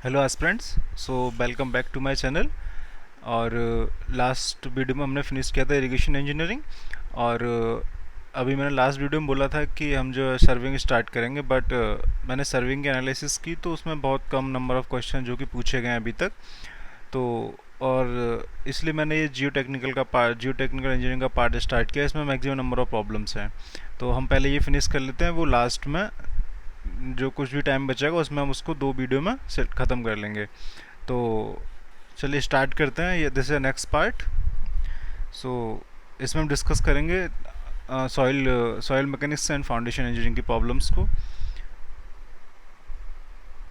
Hello aspirants. So welcome back to my channel. और last video में हमने finish किया था इरिगेशन इंजीनियरिंग। और अभी मैंने लास्ट वीडियो में बोला था कि हम जो सर्विंग स्टार्ट करेंगे, बट मैंने सर्विंग की एनालिसिस की तो उसमें बहुत कम नंबर ऑफ़ क्वेश्चन जो कि पूछे गए हैं अभी तक। तो और इसलिए मैंने ये जियो टेक्निकल इंजीनियरिंग का पार्ट स्टार्ट किया। इसमें मैक्सिमम नंबर ऑफ़ प्रॉब्लम्स हैं, तो हम पहले ये फिनिश कर लेते हैं। वो लास्ट में जो कुछ भी टाइम बचेगा उसमें हम उसको दो वीडियो में सेट ख़त्म कर लेंगे। तो चलिए स्टार्ट करते हैं। ये this is next part. So इसमें हम डिस्कस करेंगे soil mechanics and foundation engineering की प्रॉब्लम्स को।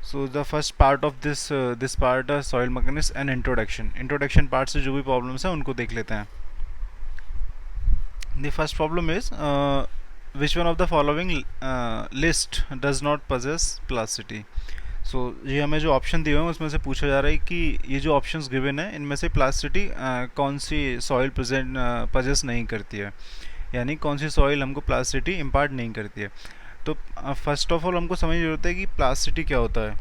So the first part of this part है soil mechanics and introduction part से जो भी प्रॉब्लम्स हैं उनको देख लेते हैं। The first problem is which one of the following list does not possess plasticity. So ये हमें जो ऑप्शन दिए हुए हैं उसमें से पूछा जा रहा है कि ये जो ऑप्शंस गिवन है इनमें से प्लास्टिसिटी कौन सी सॉइल पजेस नहीं करती है, यानी कौन सी सॉइल हमको प्लास्टिसिटी इम्पार्ट नहीं करती है। तो फर्स्ट ऑफ ऑल हमको समझ जरूरत है कि प्लास्टिसिटी क्या होता है।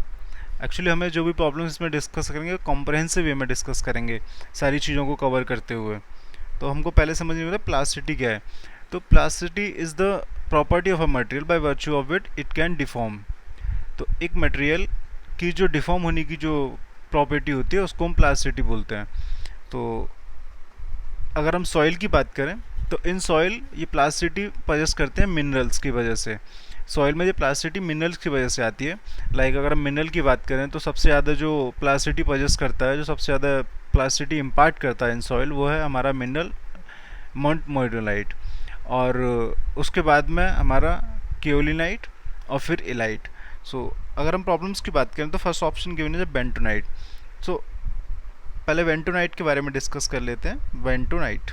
एक्चुअली हमें जो भी प्रॉब्लम्स इसमें डिस्कस करेंगे कॉम्प्रहेंसिव वे में डिस्कस करेंगे, सारी चीज़ों को कवर करते हुए। तो हमको पहले समझनी होता है प्लास्टिसिटी क्या है। तो plasticity is the property of a material by virtue of it can deform. तो एक मटेरियल की जो डिफॉर्म होने की जो प्रॉपर्टी होती है उसको हम प्लास्टिसिटी बोलते हैं। तो अगर हम सॉइल की बात करें तो इन सॉइल ये प्लास्टिसिटी पजेस करते हैं मिनरल्स की वजह से। सॉइल में जो प्लास्टिसिटी मिनरल्स की वजह से आती है। लाइक अगर हम मिनरल की बात करें तो सबसे ज़्यादा जो प्लास्टिसिटी पजेस करता है, जो सबसे ज़्यादा प्लास्टिसिटी इम्पार्ट करता है इन सॉइल, वो है हमारा मिनरल मोंटमोइडोलाइट। और उसके बाद में हमारा केओलिनाइट और फिर इलाइट। सो अगर हम प्रॉब्लम्स की बात करें तो फर्स्ट ऑप्शन गिवन है बेंटोनाइट। सो पहले वेंटोनाइट के बारे में डिस्कस कर लेते हैं। Bentonite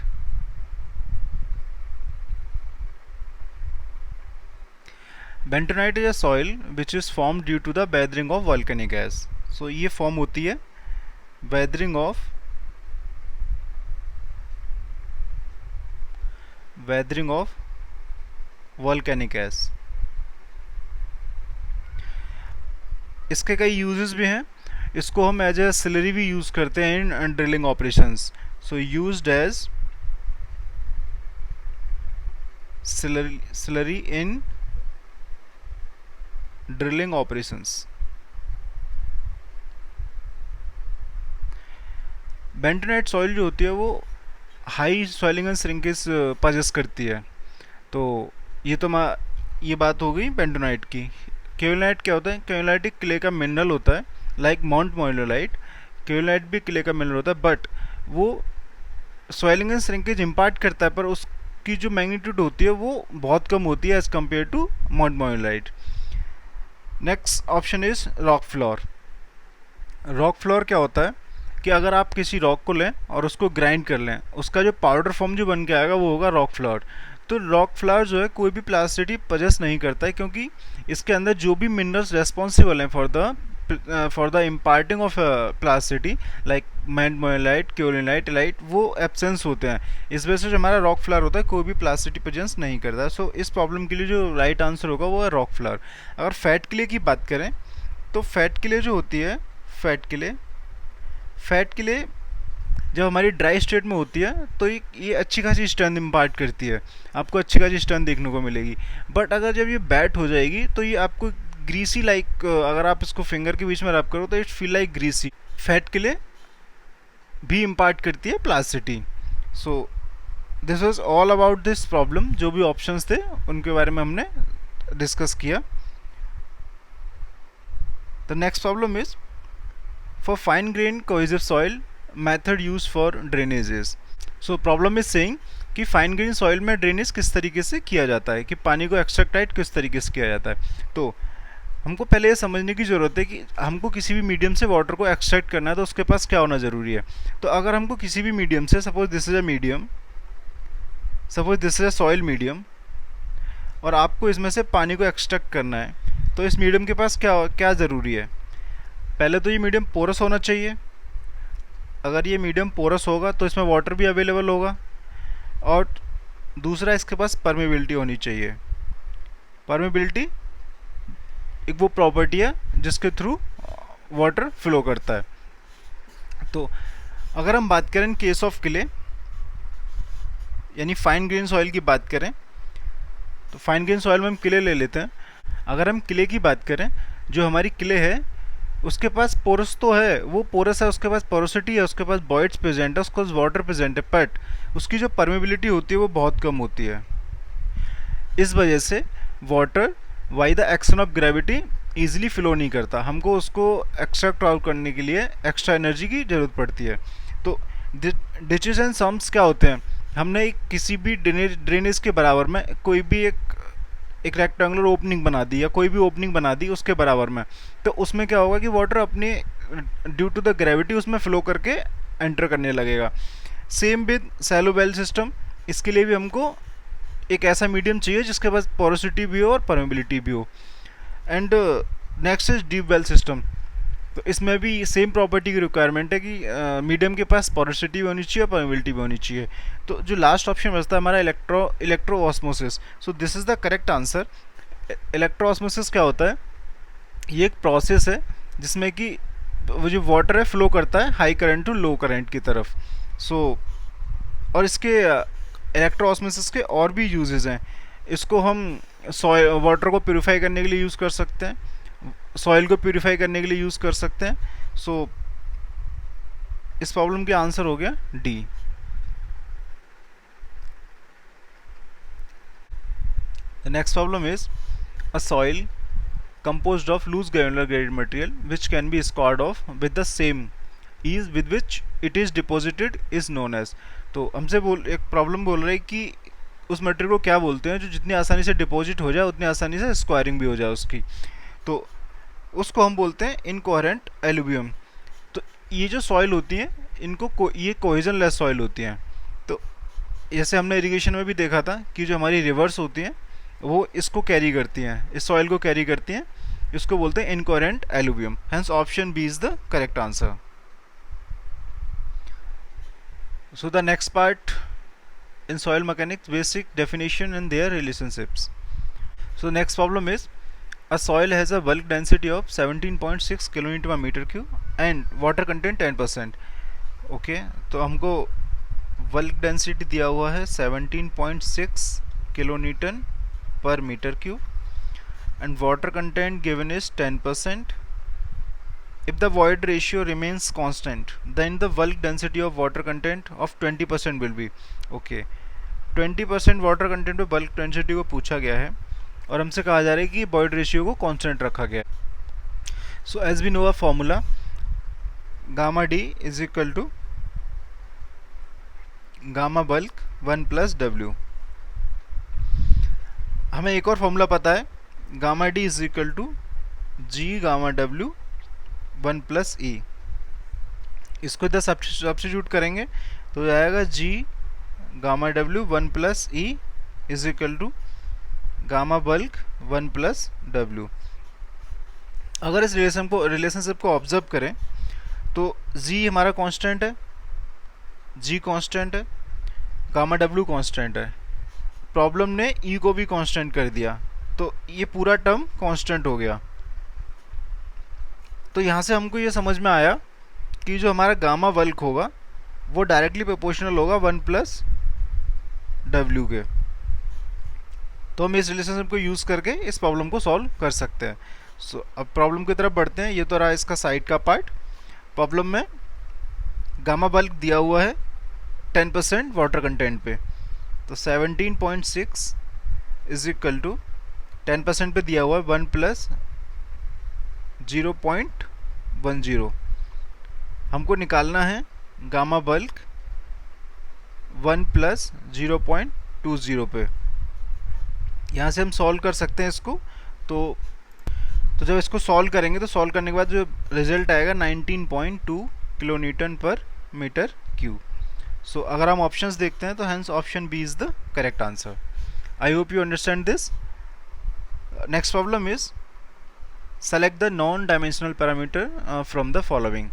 bentonite is a soil which is form due to the weathering of volcanic gas. So ये फॉर्म होती है वेदरिंग ऑफ वॉल्केनिक गैस। इसके कई यूजेस भी हैं। इसको हम एज ए स्लरी भी यूज़ करते हैं in drilling operations. So used as slurry in drilling operations. Bentonite soil जो होती है वो high swelling and shrinkage possess करती है। तो ये तो ये बात हो गई बेंटोनाइट की। केओलाइट क्या होता है? केओलाइट एक क्ले का मिनरल होता है, लाइक माउंट मोइलोलाइट। केओलाइट भी क्ले का मिनरल होता है, बट वो सॉइलिंग एंड श्रिंकेज इम्पार्ट करता है, पर उसकी जो मैग्नीट्यूड होती है वो बहुत कम होती है as compare to montmorillonite. Next option is rock flour. Rock flour क्या होता है कि अगर आप किसी रॉक को लें और उसको ग्राइंड कर लें, उसका जो पाउडर फॉर्म जो बन के आएगा वो होगा रॉक फ्लोर। तो रॉक फ्लोर जो है कोई भी प्लास्टिसिटी पजेस नहीं करता है, क्योंकि इसके अंदर जो भी मिनरल्स रेस्पॉन्सिबल हैं for the imparting of plasticity, like montmorillonite, kaolinite, illite, वो एब्सेंस होते हैं। इस वजह से जो हमारा रॉक फ्लोर होता है कोई भी प्लास्टिसिटी प्रेजेंस नहीं करता। सो इस प्रॉब्लम के लिए जो राइट आंसर होगा वो है रॉक फ्लोर। अगर फैट के लिए की बात करें तो फैट के लिए जो होती है, फैट के लिए जब हमारी ड्राई स्टेट में होती है तो ये अच्छी खासी स्ट्रेंथ इम्पार्ट करती है, आपको अच्छी खासी स्ट्रेंथ देखने को मिलेगी। बट अगर जब ये बैट हो जाएगी तो ये आपको ग्रीसी लाइक, अगर आप इसको फिंगर के बीच में रब करो तो it feel like greasy. Fat के लिए भी इम्पार्ट करती है plasticity. So this was all about this problem. जो भी ऑप्शंस थे उनके बारे में हमने डिस्कस किया। The next problem is for fine grained cohesive soil method used for drainages. So problem is saying कि फाइन ग्रेन सॉइल में ड्रेनेज किस तरीके से किया जाता है, कि पानी को एक्सट्रैक्ट किस तरीके से किया जाता है। तो हमको पहले ये समझने की ज़रूरत है कि हमको किसी भी मीडियम से वाटर को एक्सट्रैक्ट करना है तो उसके पास क्या होना ज़रूरी है। तो अगर हमको किसी भी मीडियम से, suppose this is a soil medium, और आपको इसमें से पानी को एक्सट्रैक्ट करना है, तो इस मीडियम के पास क्या क्या ज़रूरी है? पहले तो ये मीडियम पोरस होना चाहिए। अगर ये मीडियम पोरस होगा तो इसमें वाटर भी अवेलेबल होगा। और दूसरा, इसके पास परमेबिलिटी होनी चाहिए। परमेबिलिटी एक वो प्रॉपर्टी है जिसके थ्रू वाटर फ्लो करता है। तो अगर हम बात करें केस ऑफ क्ले यानी फाइन ग्रेन सॉइल की बात करें, तो फाइन ग्रेन सॉइल में हम क्ले ले लेते हैं। अगर हम क्ले की बात करें, जो हमारी क्ले है उसके पास पोरस तो है, वो पोरस है, उसके पास पोरोसिटी है, उसके पास बॉइड्स प्रेजेंट है, उसके पास वाटर प्रेजेंट है, बट उसकी जो परमेबिलिटी होती है वो बहुत कम होती है। इस वजह से water by the action of gravity easily flow नहीं करता, हमको उसको एक्सट्रैक्ट आउट करने के लिए एक्स्ट्रा एनर्जी की ज़रूरत पड़ती है। तो डिचेस एंड सम्स क्या होते हैं, हमने किसी भी ड्रेनेज के बराबर में कोई भी एक रेक्टेंगुलर ओपनिंग बना दी या कोई भी ओपनिंग बना दी उसके बराबर में, तो उसमें क्या होगा कि वाटर अपनी ड्यू टू द ग्रेविटी उसमें फ्लो करके एंटर करने लगेगा। Same with shallow well system, इसके लिए भी हमको एक ऐसा मीडियम चाहिए जिसके पास पोरोसिटी भी हो और परमेबिलिटी भी हो। And next is deep well system, तो इसमें भी सेम प्रॉपर्टी की रिक्वायरमेंट है कि मीडियम के पास पोरोसिटी भी होनी चाहिए और परमेबिलिटी भी होनी चाहिए। तो जो लास्ट ऑप्शन बचता है हमारा electro osmosis, so this is the correct answer. Electro osmosis क्या होता है, ये एक प्रोसेस है जिसमें कि वो जो वाटर है फ्लो करता है high current to low current की तरफ। सो और इसके इलेक्ट्रो ऑस्मोसिस के और भी यूजेस हैं। इसको हम सॉइल वाटर को प्योरीफाई करने के लिए यूज़ कर सकते हैं, सॉइल को प्योरीफाई करने के लिए यूज़ कर सकते हैं। सो इस प्रॉब्लम का आंसर हो गया D. The next problem is a soil composed of loose granular graded material which can be scored off with the same ease with which it is deposited is known as। तो हमसे एक problem बोल रहा है कि उस material को क्या बोलते हैं जो जितनी आसानी से डिपॉजिट हो जाए उतनी आसानी से स्क्वायरिंग भी हो जाए उसकी, तो उसको हम बोलते हैं इनकोहेरेंट एलुवियम। तो ये जो सॉइल होती हैं इनको ये कोहेजन लेस सॉइल होती हैं। तो जैसे हमने इरिगेशन में भी देखा था कि जो हमारी रिवर्स होती हैं वो इसको कैरी करती हैं, इस सॉइल को कैरी करती हैं, इसको बोलते हैं incoherent alluvium. Hence option B is the correct answer. So the next part in soil mechanics, basic definition and their relationships. So next problem is a soil has a bulk density of 17.6 kilonewton per meter cube and water content 10%। Okay तो हमको bulk density दिया हुआ है 17.6 kilonewton पर metre cube and water content given is 10%। If the void ratio remains constant, then the bulk density of water content of 20% will be। Okay 20% water content पे bulk density को पूछा गया है और हमसे कहा जा रहा है कि void रेशियो को कांस्टेंट रखा गया है। So as we know a formula gamma D is equal to gamma bulk 1 plus W. हमें एक और फॉर्मूला पता है, gamma D is equal to G gamma W 1 plus E. इसको इधर सब्स्टिट्यूट करेंगे तो आएगा G gamma W 1 plus E is equal to gamma bulk 1 plus W. अगर इस रिलेशनशिप को ऑब्जर्व करें तो जी हमारा कांस्टेंट है, जी कांस्टेंट है, गामा डब्ल्यू कांस्टेंट है, प्रॉब्लम ने ई को भी कांस्टेंट कर दिया तो ये पूरा टर्म कांस्टेंट हो गया। तो यहाँ से हमको ये समझ में आया कि जो हमारा गामा बल्क होगा वो डायरेक्टली प्रोपोर्शनल होगा 1 प्लस डब्ल्यू के। तो हम इस रिलेशनशिप को यूज़ करके इस प्रॉब्लम को सॉल्व कर सकते हैं। सो अब प्रॉब्लम की तरफ बढ़ते हैं। ये तो रहा इसका साइड का पार्ट। प्रॉब्लम में गामा बल्क दिया हुआ है 10% वाटर कंटेंट पे, तो 17.6 इज इक्वल टू 10% पे दिया हुआ है 1 प्लस 0.10। हमको निकालना है गामा बल्क 1 प्लस 0.20 पे। यहाँ से हम सॉल्व कर सकते हैं इसको। तो जब इसको सॉल्व करेंगे तो सॉल्व करने के बाद जो रिजल्ट आएगा 19.2 किलोन्यूटन पर मीटर क्यूब। सो अगर हम ऑप्शंस देखते हैं तो hence option B is the correct answer. I hope you understand this. Next problem is select the non dimensional parameter from the following.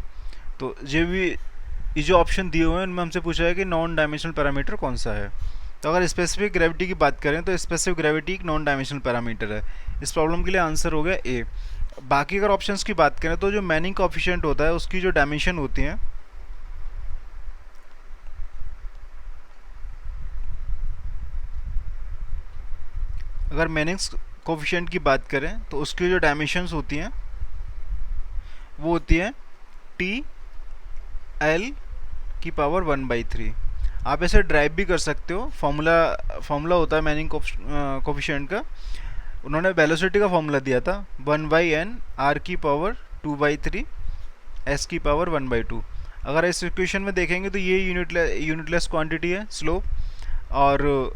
तो ये जो ऑप्शन दिए हुए हैं उनमें हमसे पूछा है कि नॉन डायमेंशनल पैरामीटर कौन सा है। तो अगर स्पेसिफिक ग्रेविटी की बात करें तो स्पेसिफिक ग्रेविटी एक नॉन डायमेंशनल पैरामीटर है। इस प्रॉब्लम के लिए आंसर हो गया ए। बाकी अगर ऑप्शंस की बात करें तो जो मैनिंग कोफिशिएंट होता है उसकी जो डायमेंशन होती है, अगर मैनिंग्स कोफिशिएंट की बात करें तो उसकी जो डायमेंशंस होती हैं वो होती है टी एल की पावर 1/3। आप ऐसे ड्राइव भी कर सकते हो, फॉर्मूला होता है मैनिंग कोफिशिएंट का। उन्होंने वेलोसिटी का फॉर्मूला दिया था 1/n r की पावर 2/3 s की पावर 1/2। अगर इस इक्वेशन में देखेंगे तो ये यूनिटलेस क्वांटिटी है स्लोप, और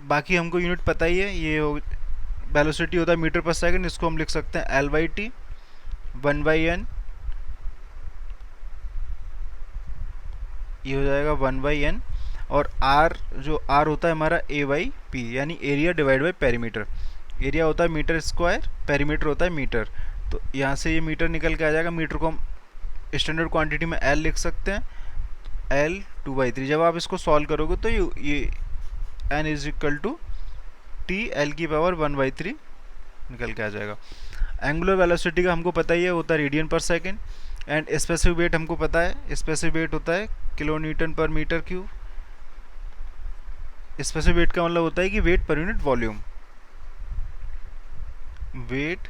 बाकी हमको यूनिट पता ही है, ये वेलोसिटी होता है मीटर पर सेकंड, इसको हम लिख सकते हैं L/T 1/n, ये हो जाएगा 1/n, और r जो r होता है हमारा A/P यानी area divide by perimeter. Area होता है मीटर स्क्वायर, पेरीमीटर होता है मीटर, तो यहाँ से ये मीटर निकल के आ जाएगा। मीटर को हम स्टैंडर्ड क्वांटिटी में L लिख सकते हैं, L 2/3। जब आप इसको सॉल्व करोगे तो ये n is equal to T L की पावर 1/3 निकल के आ जाएगा। एंगुलर वेलोसिटी का हमको पता ही है, होता है रेडियन पर सेकेंड, एंड स्पेसिफिक वेट हमको पता है, स्पेसिफिक वेट होता है किलो न्यूटन पर मीटर क्यूब। स्पेसिफिक वेट का मतलब होता है कि वेट पर यूनिट वॉल्यूम, वेट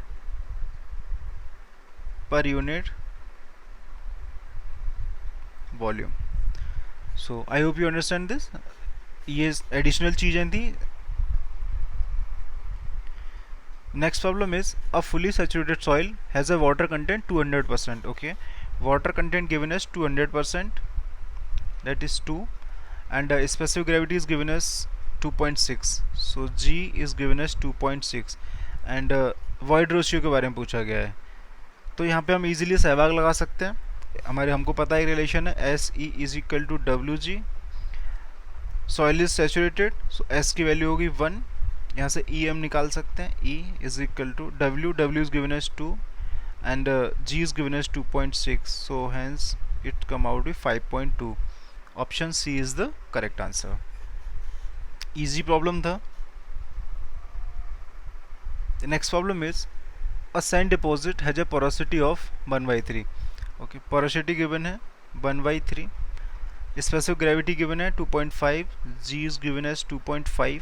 पर unit volume. So I hope you understand this. ये एडिशनल चीज़ें थी। Next problem is a fully saturated soil has a water content 200%. Okay, water content given as 200%, that is 2, and specific gravity is given as 2.6. So G is given as 2.6, and void ratio के बारे में पूछा गया है। तो यहाँ पे हम इजीली सहवाग लगा सकते हैं। हमको पता है रिलेशन है SE is equal to WG। Soil is saturated, so S की वैल्यू होगी 1, यहाँ से EM निकाल सकते हैं, E is equal to W is given as 2, and G is given as 2.6, so hence it come out with 5.2। Option C is the correct answer. Easy problem था। Next problem is a sand deposit has a porosity of 1/3। Okay, porosity given है 1/3, specific gravity given है 2.5, G is given as 2.5,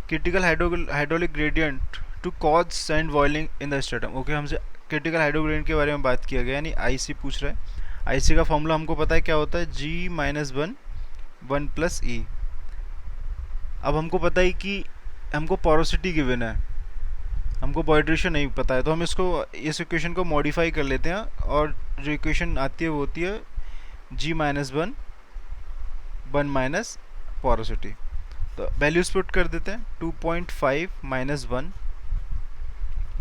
critical hydraulic gradient to cause sand boiling in the stratum. Okay, हमसे critical hydro gradient के बारे में बात किया गया, यानी IC पूछ रहा है। IC का फॉर्मूला हमको पता है क्या होता है, G-1 1 + E। अब हमको पता है कि हमको पोरोसिटी गिवन है, हमको वॉइड रेशियो नहीं पता है, तो हम इस इक्वेशन को मॉडिफाई कर लेते हैं, और जो इक्वेशन आती है वो होती है G-1 1 - पोरोसिटी। तो वैल्यूज पुट कर देते हैं, 2.5 - 1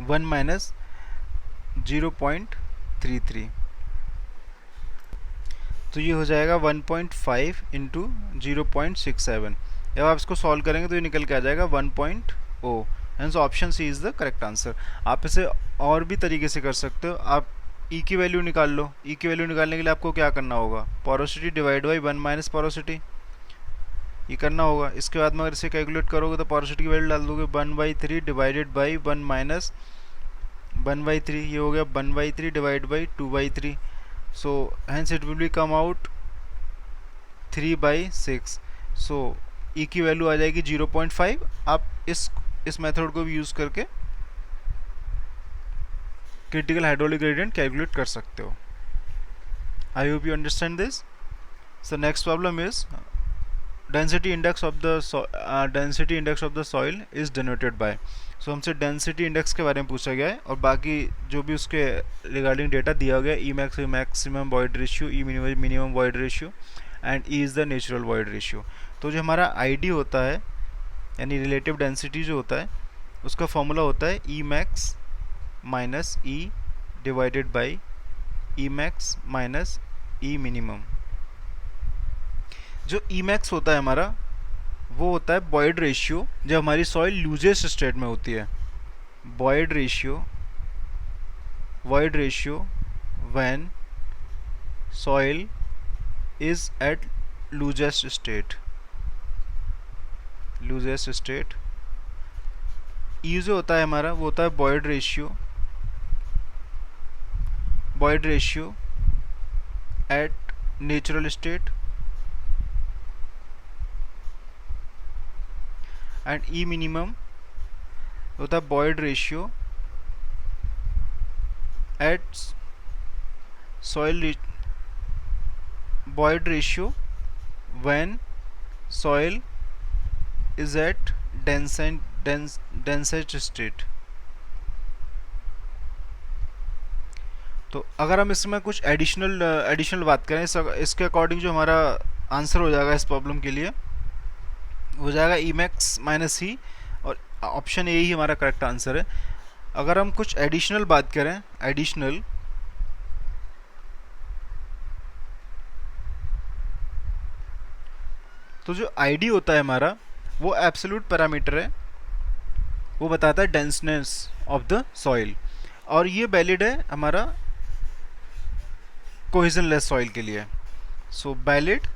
1 - 0.33, तो ये हो जाएगा 1.5 × 0.67। जब आप इसको सॉल्व करेंगे तो ये निकल के आ जाएगा 1.0। Hence option C is the correct answer. आप इसे और भी तरीके से कर सकते हो। आप E की वैल्यू निकाल लो। E की वैल्यू निकालने के लिए आपको क्या करना होगा, पोरोसिटी डिवाइड बाई 1 - पोरोसिटी, ये करना होगा। इसके बाद में अगर इसे कैलकुलेट करोगे तो पोरोसिटी की वैल्यू डाल दोगे 1/3 डिवाइडेड बाई 1 - 1/3, ये हो गया 1/3 divide by 2/3, so hence it will be come out 3/6। So E की वैल्यू आ जाएगी 0.5। आप इस मेथड को भी यूज़ करके क्रिटिकल हाइड्रोलिक ग्रेडियंट कैलकुलेट कर सकते हो। I hope you understand this. So next problem is density index of the soil is denoted by. सो हमसे डेंसिटी इंडेक्स के बारे में पूछा गया है, और बाकी जो भी उसके रिगार्डिंग डेटा दिया गया, E max maximum void ratio, E minimum void ratio, and E is the natural void ratio. तो जो हमारा ID होता है, यानी रिलेटिव डेंसिटी जो होता है, उसका फॉर्मूला होता है E max minus E divided by E max minus E minimum. जो E मैक्स होता है हमारा, वो होता है वॉइड रेशियो जब हमारी सॉइल लूजेस्ट स्टेट में होती है। Void ratio when soil is at loosest state. E जो होता है हमारा, वो होता है void ratio Boyd ratio at natural state and E minimum होता है Boyd ratio at Boyd ratio when soil is at densest state. तो अगर हम इसमें कुछ एडिशनल बात करें इसके अकॉर्डिंग जो हमारा आंसर हो जाएगा इस प्रॉब्लम के लिए हो जाएगा ई मैक्स माइनस ही, और ऑप्शन ए ही हमारा करेक्ट आंसर है. अगर हम कुछ एडिशनल बात करें, एडिशनल तो जो आईडी होता है हमारा वो एब्सोल्यूट पैरामीटर है, वो बताता है डेंसनेस ऑफ द सॉइल, और ये वैलिड है हमारा कोहेजनलेस सॉइल के लिए. सो वैलिड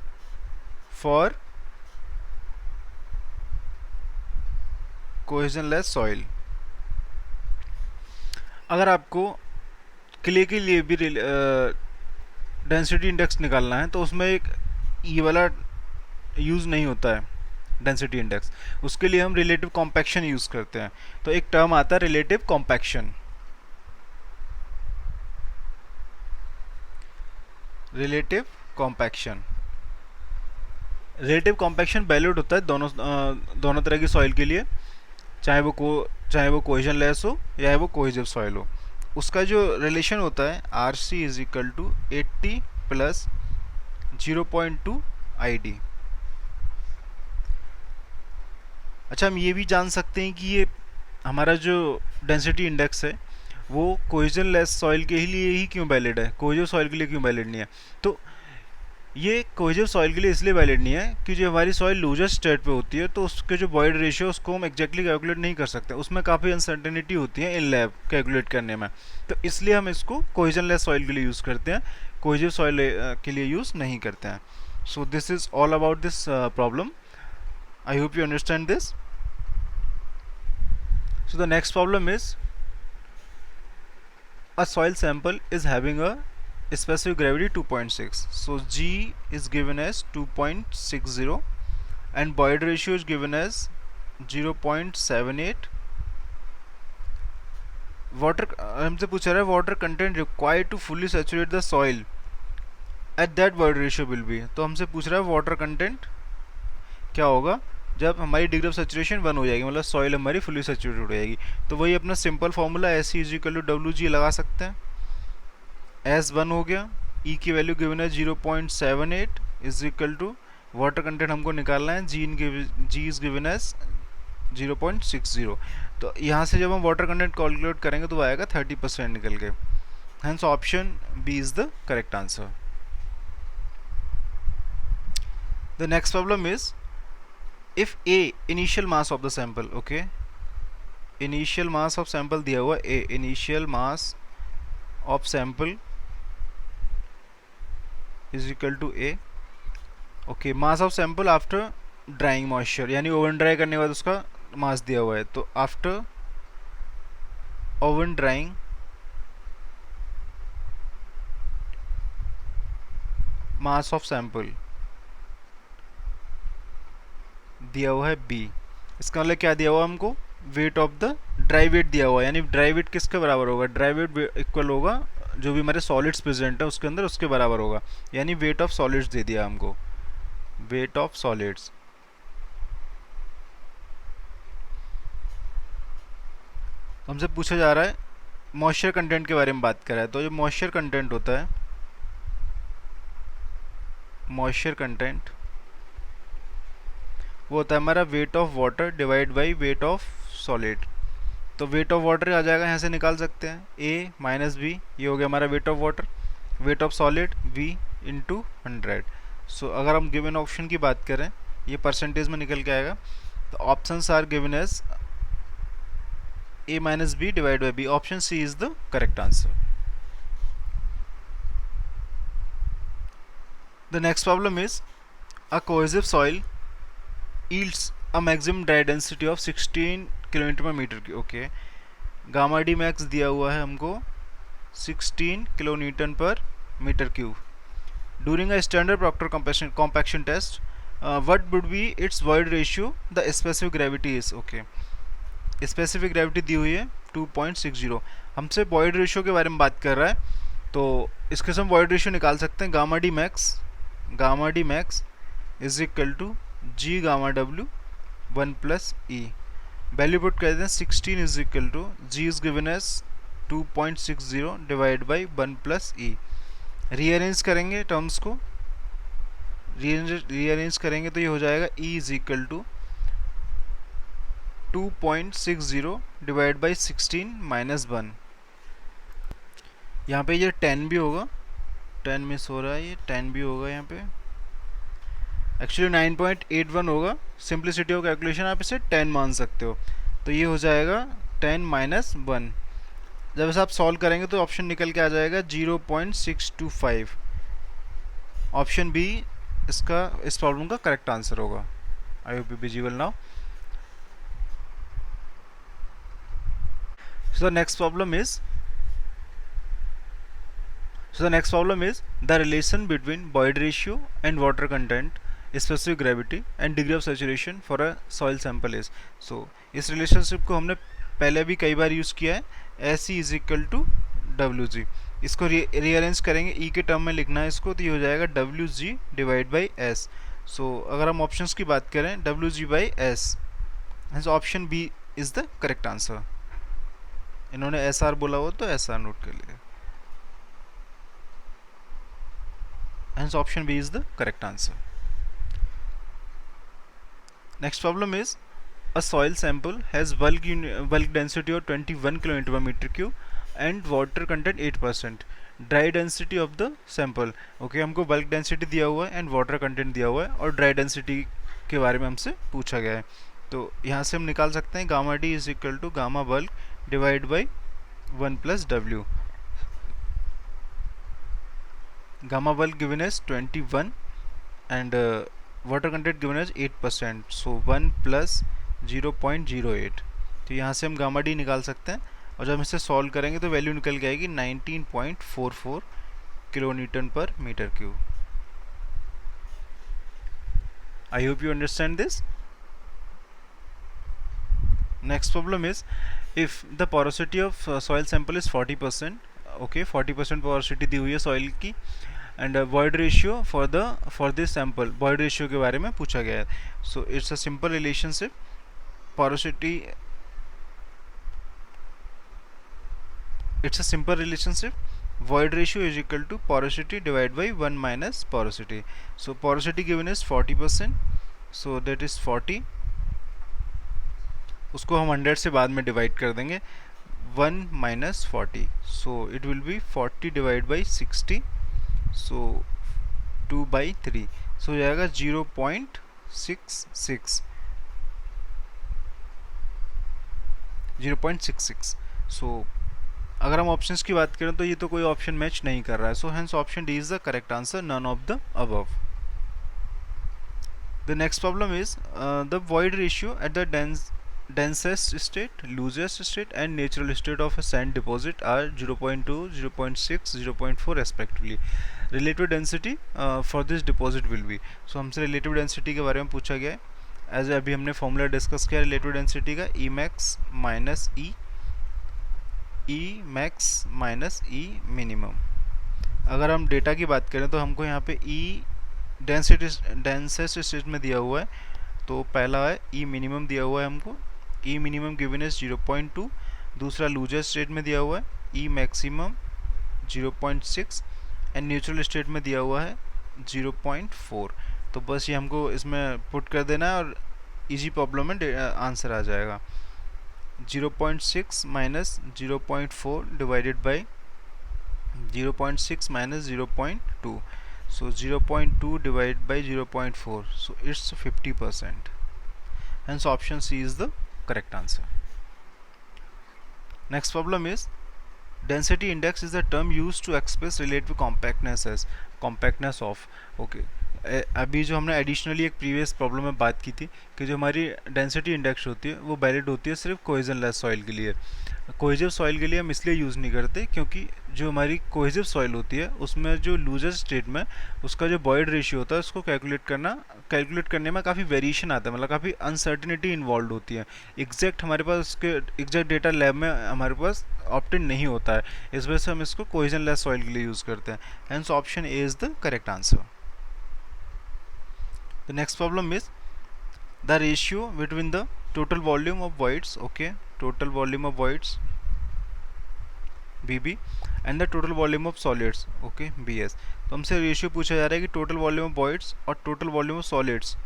फॉर कोहेजनलेस सॉइल. अगर आपको क्ले के लिए भी डेंसिटी इंडेक्स निकालना है तो उसमें एक ये वाला यूज़ नहीं होता है डेंसिटी इंडेक्स, उसके लिए हम रिलेटिव कॉम्पैक्शन यूज़ करते हैं. तो एक टर्म आता है relative compaction. Relative compaction valid होता है दोनों तरह की सॉइल के लिए, चाहे वो कोहेजनलेस हो या वो कोहेसिव सॉइल हो. उसका जो रिलेशन होता है R C is equal to 80 plus 0.2 ID. अच्छा, हम ये भी जान सकते हैं कि ये हमारा जो डेंसिटी इंडेक्स है वो कोहेजनलेस सॉइल के लिए ही क्यों वैलिड है, कोहेसिव सॉइल के लिए क्यों वैलिड नहीं है. तो ये कोहेसिव सॉइल के लिए इसलिए वैलिड नहीं है कि जो हमारी सॉइल लूजर स्टेट पे होती है तो उसके जो बॉइड रेशियो उसको हम एग्जैक्टली कैलकुलेट नहीं कर सकते, उसमें काफ़ी अनसर्टेनिटी होती है इन लैब कैलकुलेट करने में. तो इसलिए हम इसको कोहेजनलेस सॉइल के लिए यूज़ करते हैं, कोहेसिव सॉइल के लिए यूज़ नहीं करते हैं. So this is all about this problem. I hope you understand this. So the next problem is a soil sample is having a specific gravity 2.6. So G is given as 2.60 and Boyd ratio is given as 0.78. Water हमसे पूछा रहा है water content required to fully saturate the soil at that Boyd ratio will be. तो हमसे पूछ रहा है water content क्या होगा जब हमारी डिग्री ऑफ सेचुरेशन 1 हो जाएगी, मतलब सॉइल हमारी फुली सेचुरेटेड हो जाएगी. तो वही अपना simple formula S C is equal to W G लगा सकते हैं. एस 1 हो गया, ई की वैल्यू गिवन है 0.78 is equal to water content हमको निकालना है, जी इज गिवन एज 0.60. तो यहाँ से जब हम वाटर कंटेंट कैलकुलेट करेंगे तो आएगा 30% निकल के. Hence option B is the correct answer. The next problem is if A initial mass of the sample, okay, initial mass of sample दिया हुआ A, initial mass of sample is equal to A, okay, mass of sample after drying moisture, यानी oven dry करने के बाद उसका मास दिया हुआ है. तो after oven drawing mass of sample दिया हुआ है B. इसका मतलब क्या दिया हुआ हमको, weight of the dry weight दिया हुआ है, यानी ड्राई वेट किसके बराबर होगा, ड्राई वेट इक्वल होगा जो भी हमारे सॉलिड्स प्रेजेंट है उसके अंदर उसके बराबर होगा, यानी वेट ऑफ सॉलिड्स दे दिया हमको, वेट ऑफ सॉलिड्स. हमसे पूछा जा रहा है मॉइस्चर कंटेंट के बारे में बात कर रहा है. तो जो मॉइस्चर कंटेंट होता है, मॉइस्चर कंटेंट वो होता है हमारा weight of water divide by weight of solid. तो वेट ऑफ वाटर आ जाएगा, यहाँ से निकाल सकते हैं A माइनस बी, ये हो गया हमारा weight of water. Weight of solid V into 100. सो अगर हम गिवन ऑप्शन की बात करें ये परसेंटेज में निकल के आएगा. तो options are given as A minus B divide by B. Option C is the correct answer. The next problem is a cohesive soil yields a maximum dry density of 16 kilometre पर metre की. Okay, gamma D max दिया हुआ है हमको 16 kilonewton per meter cube. During a standard Proctor compaction test, what would be its void ratio? The specific gravity is okay. Specific gravity दी हुई है 2.60. हमसे वॉइड रेशियो के बारे में बात कर रहा है, तो इसके से हम वॉइड रेशियो निकाल सकते हैं. Gamma D max is equal to G gamma W 1 plus E. Value put कर देते हैं 16 is equal to G is given as 2.60 divide by 1 plus E. Rearrange करेंगे टर्म्स को, रीअरेंज करेंगे तो ये हो जाएगा E is equal to 2.60 divide by 16 minus 1. यहाँ पे ये 10 भी होगा, 10 मिस हो रहा है, ये 10 भी होगा यहाँ पे. एक्चुअली 9.81 होगा. सिंप्लिसिटी ऑफ कैलकुलेशन आप इसे 10 मान सकते हो. तो ये हो जाएगा 10 माइनस 1. जब इसे आप सॉल्व करेंगे तो ऑप्शन निकल के आ जाएगा 0.625. ऑप्शन बी इसका इस प्रॉब्लम का करेक्ट आंसर होगा. आई hope you visible now. So the next problem is the relation between void ratio and water content, specific gravity and degree of saturation for a soil sample is. So इस relationship को हमने पहले भी कई बार use किया है. SE is equal to WG. इसको rearrange करेंगे, E के टर्म में लिखना है इसको, तो ये हो जाएगा WG divide by S. So अगर हम ऑप्शंस की बात करें WG by S, option B is the correct answer. इन्होंने SR बोला हो तो SR नोट कर लिया. Hence option B is the correct answer. Next problem is a soil sample has bulk density of 21 kN per meter cube and water content 8%. Dry density of the sample. Okay, हमको bulk density दिया हुआ है and water content दिया हुआ है और dry density के बारे में हमसे पूछा गया है. तो यहाँ से हम निकाल सकते हैं gamma D is equal to gamma bulk divide by 1 plus डब्ल्यू. Gamma bulk given as 21 and water content given as 8%. So 1 plus 0.08. तो यहाँ से हम गामा डी निकाल सकते हैं और जब हम इसे सॉल्व करेंगे तो वैल्यू निकल के आएगी 19.44 किलो न्यूटन पर metre cube. I hope you understand this. Next problem is if the porosity of soil sample is 40%. Okay, 40% porosity दी हुई है soil की and void ratio for this sample. void ratio के बारे में पूछा गया है. So it's a simple relationship. Porosity, it's a simple relationship. Void ratio is equal to porosity divided by 1 minus porosity. So porosity given is 40%. So that is 40. उसको हम 100 से बाद में डिवाइड कर देंगे. 1 minus 40. So it will be 40 divide by 60. So 2 by 3. सो हो जाएगा 0.66. सो अगर हम ऑप्शंस की बात करें तो ये तो कोई ऑप्शन मैच नहीं कर रहा है. So hence option d is the correct answer, none of the above. The next problem is the void ratio at the densest state, loosest state and natural state of a sand deposit are 0.2, 0.6, 0.4 respectively. Relative density for this deposit will be. So हमसे relative density के बारे में पूछा गया है. As अभी हमने formula discuss किया relative density का, E max minus E max minus E minimum. अगर हम डेटा की बात करें तो हमको यहाँ पे E डेंसेस्ट स्टेट में दिया हुआ है. तो पहला है E मिनिमम दिया हुआ है हमको, E मिनिमम गिवन इज 0.2. दूसरा लूजेस्ट स्टेट में दिया हुआ है E maximum 0.6 and neutral state में दिया हुआ है 0.4. तो बस ये हमको इसमें पुट कर देना है और इजी प्रॉब्लम में आंसर आ जाएगा. 0.6 minus 0.4 divided by 0.6 minus 0.2. So 0.2 divided by 0.4. So it's 50%. Hence option C is the correct answer. Next problem is density index is the term used to express relative compactness as compactness of. Okay, अभी जो हमने additionally एक previous problem में बात की थी कि जो हमारी डेंसिटी इंडेक्स होती है वो वैलिड होती है सिर्फ कोहेजन लेस सॉइल के लिए। कोहेजिव सॉइल के लिए हम इसलिए यूज़ नहीं करते क्योंकि जो हमारी कोहेजिव सॉइल होती है उसमें जो लूजर स्टेट में उसका जो बॉयड रेशियो होता है उसको कैलकुलेट करने में काफ़ी वेरिएशन आता है, मतलब काफ़ी अनसर्टिनिटी इन्वॉल्व होती है। एग्जैक्ट हमारे पास उसके एग्जैक्ट डेटा लैब में हमारे पास ऑप्टेन नहीं होता है, इस वजह से हम इसको कोहेजन लेस सॉइल के लिए यूज़ करते हैं। Hence option A is the correct answer. The next problem is the ratio between the total volume of voids, okay, total volume of voids BB and the total volume of solids, okay, BS। तो हमसे ratio पूछा जा रहा है कि total volume of voids और total volume of solids,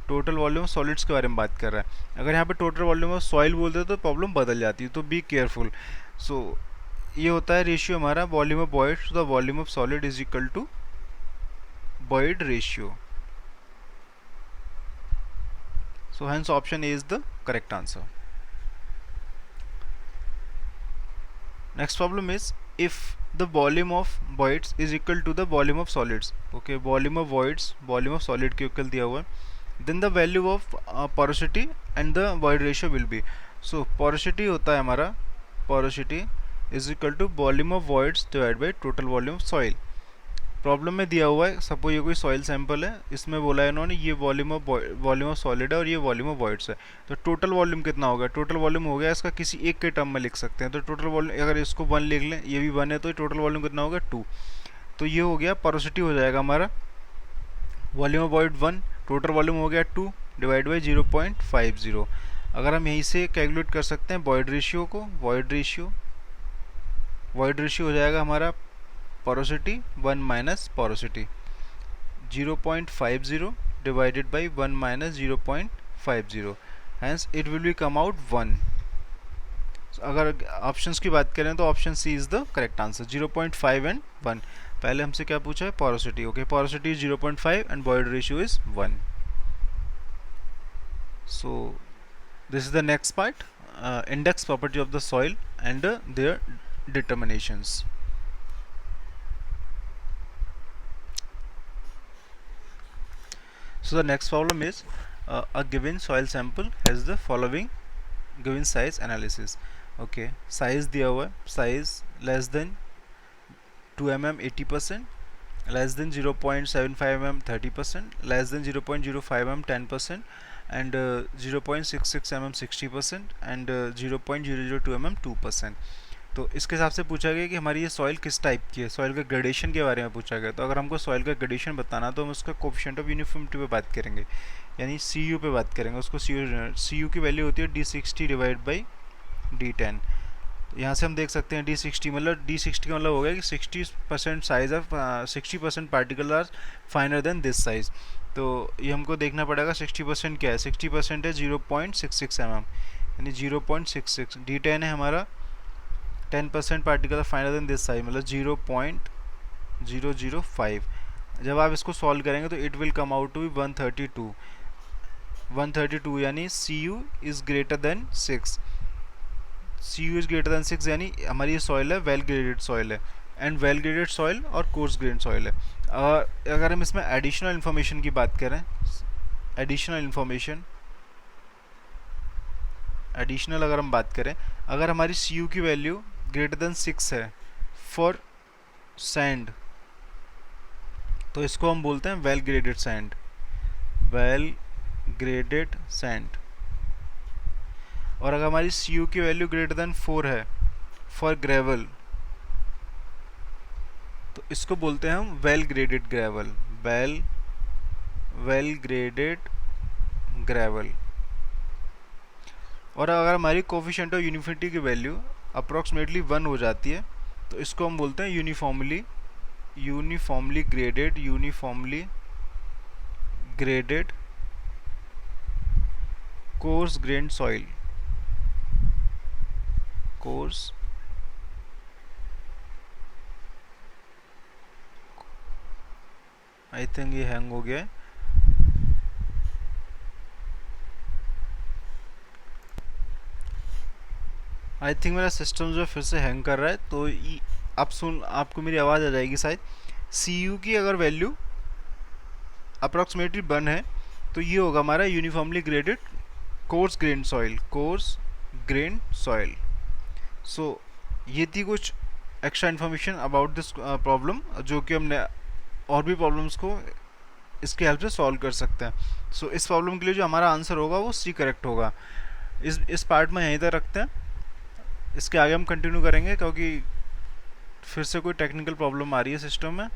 total volume of solids के बारे में बात कर रहा है। अगर यहाँ पे टोटल वॉल्यूम ऑफ सॉइल बोलते हैं तो प्रॉब्लम बदल जाती है, तो बी केयरफुल। सो ये होता है रेशियो हमारा volume of voids to the volume of solid is equal to void ratio. So hence option A is the correct answer. Next problem is if the volume of voids is equal to the volume of solids, okay, volume of voids volume of solid के equal दिया हुआ है, then the value of porosity and the void ratio will be, so porosity होता है हमारा, porosity is equal to volume of voids divided by total volume of soil। Problem में दिया हुआ है, सपोज ये कोई सॉइल सैंपल है, इसमें बोला है इन्होंने ये वॉल्यूम ऑफ सॉलिड है और ये वॉल्यूम ऑफ वॉइड्स है, तो टोटल वॉल्यूम कितना होगा, टोटल वॉल्यूम हो गया इसका किसी एक के टर्म में लिख सकते हैं, तो टोटल वॉल्यूम अगर इसको 1 लिख लें, ये भी 1 है, तो टोटल वॉल्यूम कितना होगा 2। तो ये हो गया पोरोसिटी हो जाएगा हमारा volume of void 1, total volume हो गया 2 डिवाइड बाई 0.50। अगर हम यहीं से कैलकुलेट कर सकते हैं वॉइड रेशियो को, वॉइड रेशियो हो जाएगा हमारा porosity 1 minus porosity 0.50 divided by 1 minus 0.50, hence it will be come out 1। so, अगर ऑप्शंस की बात करें तो option C is the correct answer, 0.5 and 1। पहले हमसे क्या पूछा है, porosity, okay, porosity is 0.5 and void ratio is 1। So this is the next part, index property of the soil and their determinations. So the next problem is a given soil sample has the following given size analysis, okay, size दिया हुआ है, size less than 2 mm 80%, less than 0.75 mm 30%, less than 0.05 mm 10%, and 0.66 mm 60%, and 0.002 mm 2%। तो इसके हिसाब से पूछा गया कि हमारी ये सॉइल किस टाइप की है, सॉइल का ग्रेडेशन के बारे में पूछा गया। तो अगर हमको सॉइल का ग्रेडेशन बताना तो हम उसका कोफिशिएंट ऑफ यूनिफॉर्मिटी पे बात करेंगे, यानी CU पे बात करेंगे। उसको CU की वैल्यू होती है D60 डिवाइड बाई D10। यहाँ से हम देख सकते हैं D60 मतलब D60 का मतलब हो गया कि 60% size of 60% particle are finer than this size. तो ये हमको देखना पड़ेगा 60% क्या है, 60% है 0.66 mm, यानी 0.66। D10 है हमारा 10% particle finer than this size, मतलब 0.005। जब आप इसको सॉल्व करेंगे तो it will come out to be 132, यानी CU is greater than 6, CU is greater than 6, यानी हमारी ये सॉइल है वेल ग्रेडेड सॉइल है, एंड वेल ग्रेडेड सॉइल और कोर्स ग्रेन सॉइल है। अगर हम इसमें एडिशनल इन्फॉर्मेशन की बात करें, एडिशनल अगर हम बात करें, अगर हमारी CU की वैल्यू ग्रेटर देन 6 है फॉर सैंड, तो इसको हम बोलते हैं well graded sand, well graded sand. और अगर हमारी CU की वैल्यू ग्रेटर देन 4 है फॉर ग्रेवल, तो इसको बोलते हैं हम well graded gravel, well graded gravel. और अगर हमारी कोफिशिएंट ऑफ यूनिफॉर्मिटी की वैल्यू अप्रॉक्सीमेटली 1 हो जाती है तो इसको हम बोलते हैं uniformly graded course grand soil, course I think ये हैंग हो गया है, आई थिंक मेरा सिस्टम जो फिर से हैंग कर रहा है, तो आपको मेरी आवाज़ आ जाएगी शायद। CU की अगर वैल्यू अप्रॉक्सीमेटली बन है, तो ये होगा हमारा uniformly graded coarse grain soil, coarse grain soil. So ये थी कुछ extra information about this problem, जो कि हमने और भी प्रॉब्लम्स को इसके हेल्प से सॉल्व कर सकते हैं। सो इस प्रॉब्लम के लिए जो हमारा आंसर होगा वो सी करेक्ट होगा। इस पार्ट में यहीं तक रखते हैं, इसके आगे हम कंटिन्यू करेंगे क्योंकि फिर से कोई टेक्निकल प्रॉब्लम आ रही है सिस्टम में।